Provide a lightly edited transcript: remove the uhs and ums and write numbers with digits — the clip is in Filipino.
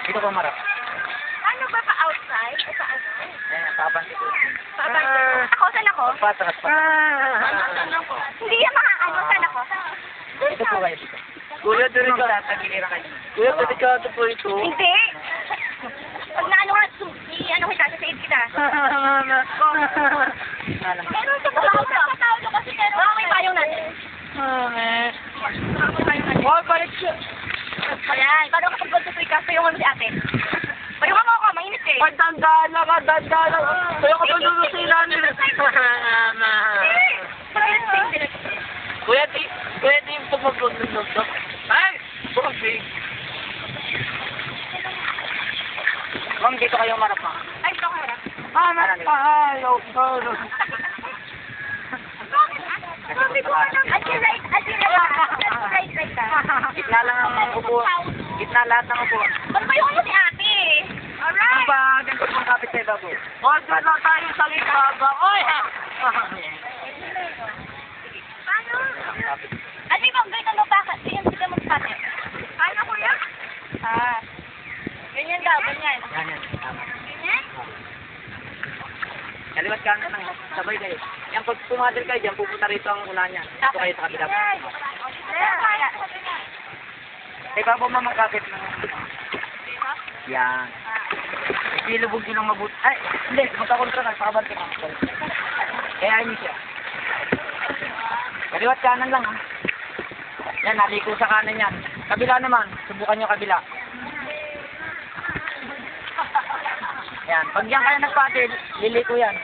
Dito ko marap. Ano ba pa outside? O pa ano? Ayan, papansin ko. Ako, saan ako? Patras pa. Hindi yan makakano, saan ako? Dito po kayo dito. Kuya, delikado. Tagiliran kayo. Kuya, delikado po ito. Hindi. Pag naano ka, ano kita, sasave kita. Meron sa tawlo kasi meron. Okay, payong natin. Oh, balik siya. Ayan, paano kapag magtutuloy ka, payong mo si ate. Payong mo ako, mainit eh. Pagtandaan lang ka, dandaan lang. Kaya ka pa doon sa ilalim. Kuya, di yung tumagod ng doktor. Ay! Bumabig. Ma'am, dito kayo marap ma. Ay, ito ka harap. Ayaw. Right ka. Gitna lang ang upo. Gitna lahat ng upo. Ba't payong mo si ate? Ano Alright. ba? Ganito pang kapit sa ibabaw. Huwag ka na tayo sa libabaw. Oy! Paano? At di ba, ganito mo pa? Ganyan sila magpate. Paano kuya? Ganyan daw, ganyan. Yan. Tama. Ganyan? Kaliwat ka na lang. Sabay kayo. Yan, pag pumadil kayo dyan, pupunta rito ang ulan niya. Dito kayo sa kabila. Eh, babo mamang kapit na. Yan. Ilubog yun ang mabuti. Ay, hindi. Magkakontra na. Pakabante na. Kaya yun siya. Kaliwat kanan lang, ha. Yan, naliko sa kanan yan. Kabila naman. Subukan nyo kabila. Yan. Pag yan kayo nagpatil, liliko yan.